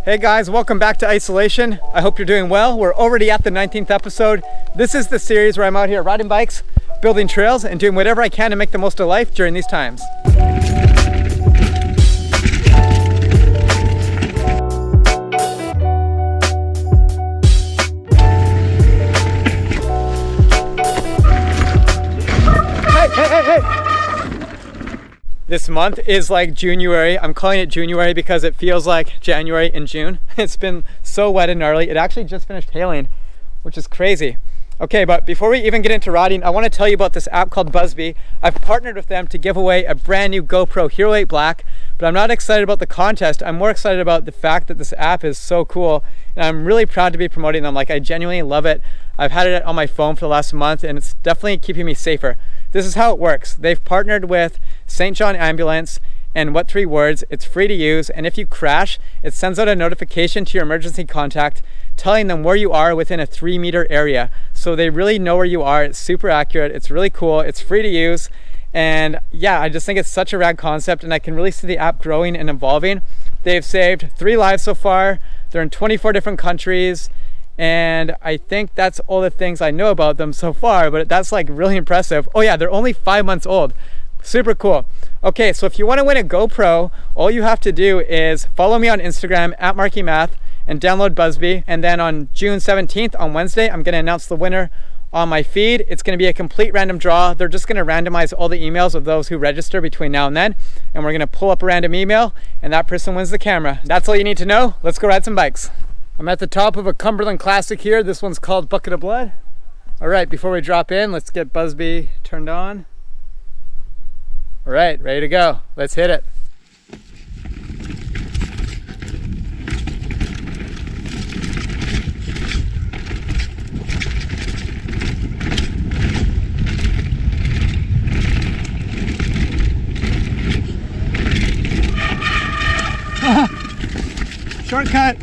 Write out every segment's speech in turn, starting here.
Hey guys, welcome back to Isolation. I hope you're doing well. We're already at the 19th episode. This is the series where I'm out here riding bikes, building trails, and doing whatever I can to make the most of life during these times. Hey! This month is like January. I'm calling it January because it feels like January in June. It's been so wet and gnarly. It actually just finished hailing, which is crazy. Okay, but before we even get into riding, I want to tell you about this app called Busby. I've partnered with them to give away a brand new GoPro Hero 8 Black, but I'm not excited about the contest. I'm more excited about the fact that this app is so cool, and I'm really proud to be promoting them. Like, I genuinely love it. I've had it on my phone for the last month, and it's definitely keeping me safer. This is how it works. They've partnered with St. John Ambulance and What 3 Words. It's free to use, and if you crash, it sends out a notification to your emergency contact telling them where you are within a 3-meter area. So they really know where you are. It's super accurate. It's really cool. It's free to use. And yeah, I just think it's such a rad concept, and I can really see the app growing and evolving. They've saved 3 lives so far. They're in 24 different countries. And I think that's all the things I know about them so far, but that's like really impressive. Oh yeah, they're only 5 months old. Super cool. Okay, so if you want to win a GoPro, all you have to do is follow me on Instagram at MarkyMath and download Busby. And then on June 17th, on Wednesday, I'm going to announce the winner on my feed. It's going to be a complete random draw. They're just going to randomize all the emails of those who register between now and then. And we're going to pull up a random email, and that person wins the camera. That's all you need to know. Let's go ride some bikes. I'm at the top of a Cumberland Classic here. This one's called Bucket of Blood. All right, before we drop in, let's get Busby turned on. All right, ready to go. Let's hit it. Shortcut.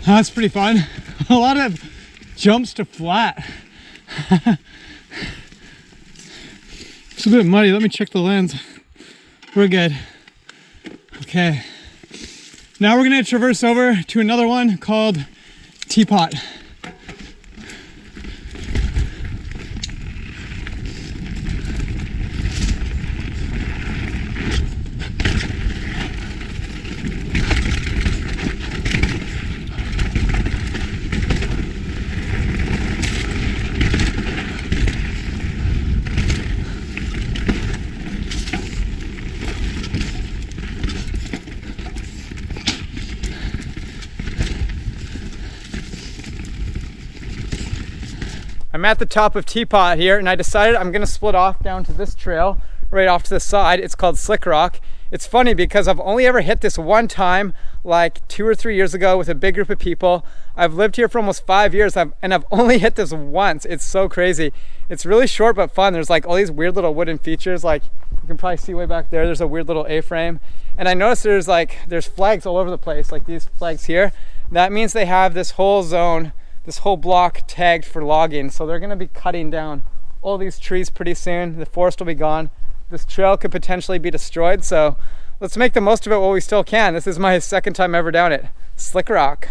That's pretty fun. A lot of jumps to flat. It's a bit muddy. Let me check the lens. We're good. Okay. Now we're gonna traverse over to another one called Teapot. I'm at the top of Teapot here, and I decided I'm gonna split off down to this trail right off to the side. It's called Slick Rock. It's funny because I've only ever hit this one time, like 2 or 3 years ago with a big group of people. I've lived here for almost 5 years, and I've only hit this once. It's so crazy. It's really short but fun. There's like all these weird little wooden features, like you can probably see way back there. There's a weird little A-frame. And I noticed there's flags all over the place, like these flags here. That means they have this whole zone, this whole block tagged for logging. So they're gonna be cutting down all these trees pretty soon. The forest will be gone. This trail could potentially be destroyed. So let's make the most of it while we still can. This is my second time ever down it. Slick Rock.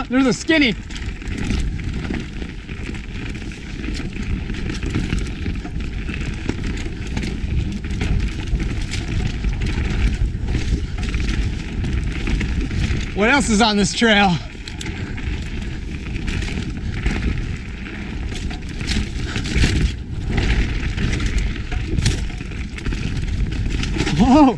There's a skinny. What else is on this trail? Whoa!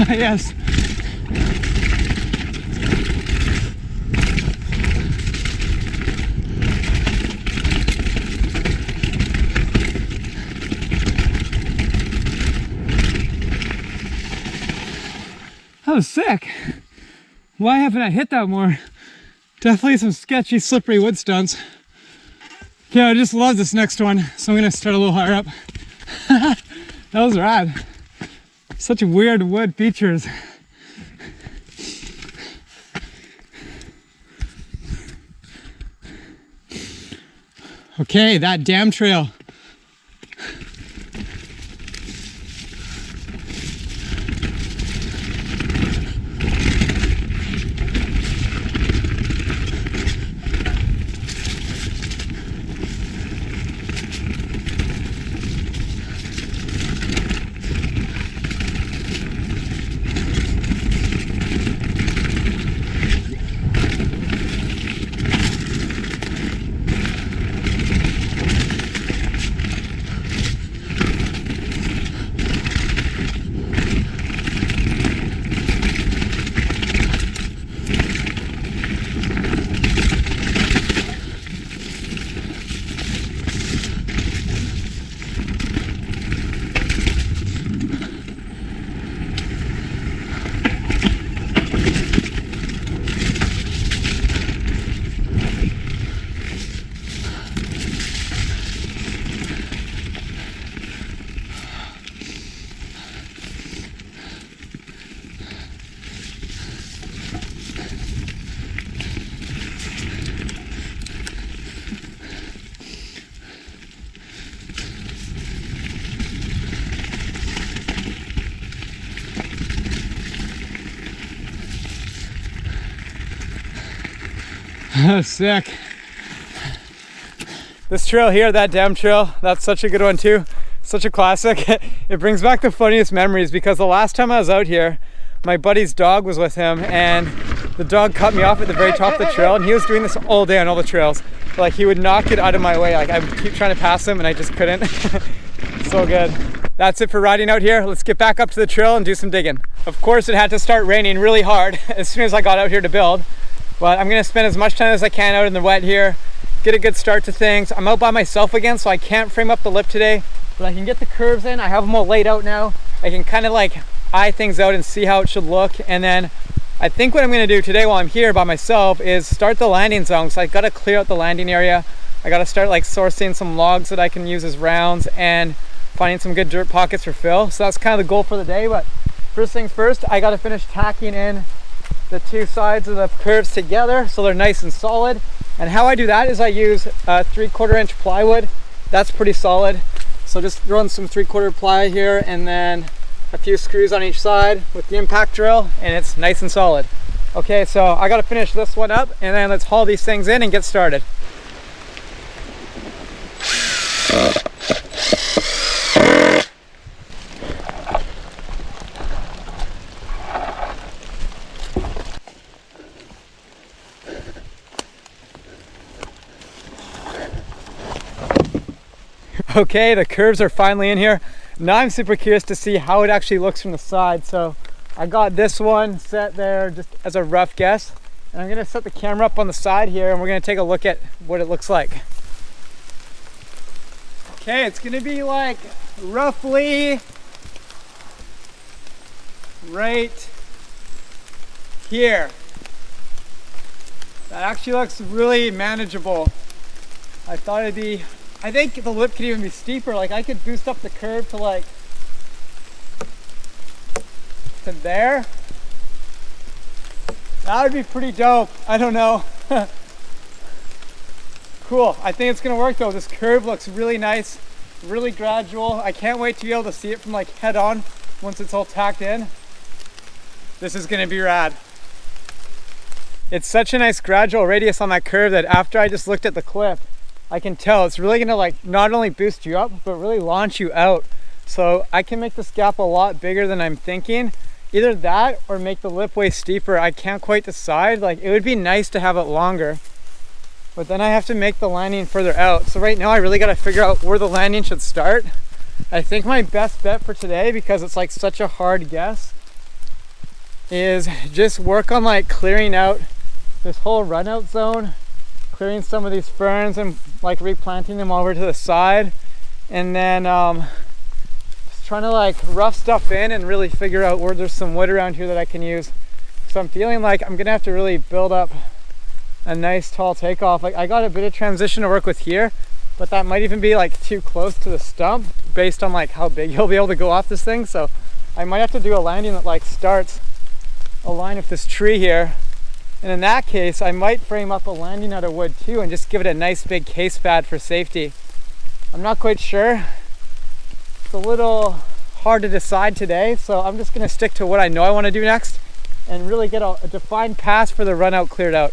Yes. That was sick. Why haven't I hit that more? Definitely some sketchy, slippery wood stunts. Yeah, I just love this next one, so I'm gonna start a little higher up. That was rad. Such weird wood features. Okay, that dam trail. Sick. This trail here, that dam trail, that's such a good one too. Such a classic. It brings back the funniest memories because the last time I was out here, my buddy's dog was with him and the dog cut me off at the very top of the trail, and he was doing this all day on all the trails. Like he would not get out of my way. Like I would keep trying to pass him and I just couldn't. So good. That's it for riding out here. Let's get back up to the trail and do some digging. Of course it had to start raining really hard as soon as I got out here to build. But I'm gonna spend as much time as I can out in the wet here, get a good start to things. I'm out by myself again, so I can't frame up the lip today, but I can get the curves in. I have them all laid out now. I can kind of like eye things out and see how it should look. And then I think what I'm gonna do today while I'm here by myself is start the landing zone. So I gotta clear out the landing area. I gotta start like sourcing some logs that I can use as rounds and finding some good dirt pockets for fill. So that's kind of the goal for the day. But first things first, I gotta finish tacking in the two sides of the curves together so they're nice and solid. And how I do that is I use 3/4 inch plywood. That's pretty solid. So just throwing some 3/4 ply here and then a few screws on each side with the impact drill, and it's nice and solid. Okay, so I got to finish this one up and then let's haul these things in and get started. Okay, the curves are finally in here. Now I'm super curious to see how it actually looks from the side. So I got this one set there just as a rough guess. And I'm gonna set the camera up on the side here and we're gonna take a look at what it looks like. Okay, it's gonna be like roughly right here. That actually looks really manageable. I thought it'd be, I think the lip could even be steeper. Like I could boost up the curve to like, to there. That would be pretty dope. I don't know. Cool, I think it's gonna work though. This curve looks really nice, really gradual. I can't wait to be able to see it from like head on once it's all tacked in. This is gonna be rad. It's such a nice gradual radius on that curve that after I just looked at the clip, I can tell it's really gonna like not only boost you up, but really launch you out. So I can make this gap a lot bigger than I'm thinking. Either that or make the lip way steeper. I can't quite decide. Like it would be nice to have it longer, but then I have to make the landing further out. So right now I really gotta figure out where the landing should start. I think my best bet for today, because it's like such a hard guess, is just work on like clearing out this whole run out zone, clearing some of these ferns and like replanting them over to the side, and then just trying to like rough stuff in and really figure out where there's some wood around here that I can use. So I'm feeling like I'm gonna have to really build up a nice tall takeoff. Like I got a bit of transition to work with here, but that might even be like too close to the stump based on like how big you'll be able to go off this thing. So I might have to do a landing that like starts a line with this tree here. And in that case, I might frame up a landing out of wood too and just give it a nice big case pad for safety. I'm not quite sure. It's a little hard to decide today, so I'm just gonna stick to what I know I wanna do next and really get a defined path for the run out cleared out.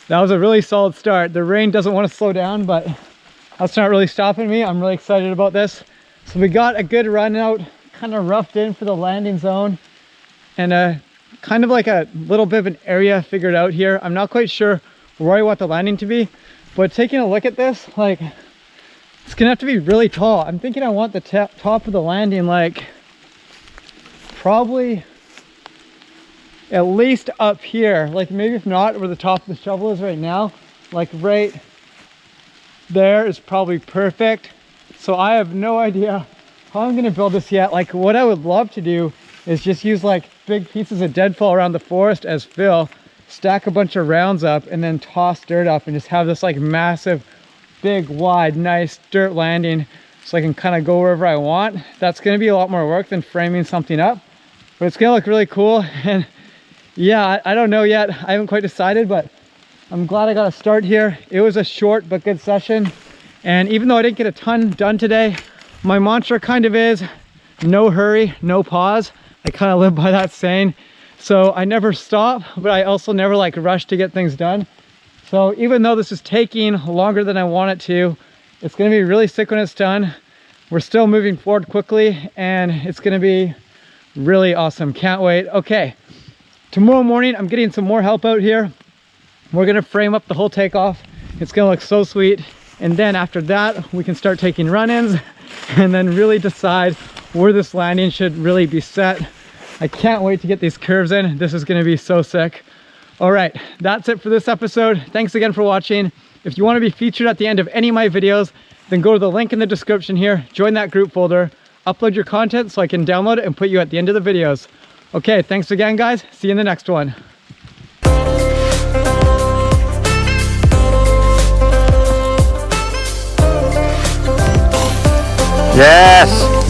That was a really solid start. The rain doesn't want to slow down, but that's not really stopping me. I'm really excited about this. So we got a good run out, kind of roughed in for the landing zone, and kind of like a little bit of an area figured out here. I'm not quite sure where I want the landing to be, but taking a look at this, like it's gonna have to be really tall. I'm thinking I want the top of the landing like probably at least up here, like maybe if not where the top of the shovel is right now, like right there is probably perfect. So I have no idea how I'm gonna build this yet. Like what I would love to do is just use like big pieces of deadfall around the forest as fill, stack a bunch of rounds up, and then toss dirt up and just have this like massive, big, wide, nice dirt landing so I can kind of go wherever I want. That's gonna be a lot more work than framing something up, but it's gonna look really cool. And yeah, I don't know yet. I haven't quite decided, but I'm glad I got a start here. It was a short but good session. And even though I didn't get a ton done today, my mantra kind of is no hurry, no pause. I kind of live by that saying. So I never stop, but I also never like rush to get things done. So even though this is taking longer than I want it to, it's gonna be really sick when it's done. We're still moving forward quickly and it's gonna be really awesome. Can't wait. Okay. Tomorrow morning, I'm getting some more help out here. We're gonna frame up the whole takeoff. It's gonna look so sweet. And then after that, we can start taking run-ins and then really decide where this landing should really be set. I can't wait to get these curves in. This is gonna be so sick. All right, that's it for this episode. Thanks again for watching. If you wanna be featured at the end of any of my videos, then go to the link in the description here, join that group folder, upload your content so I can download it and put you at the end of the videos. Okay, thanks again, guys. See you in the next one. Yes!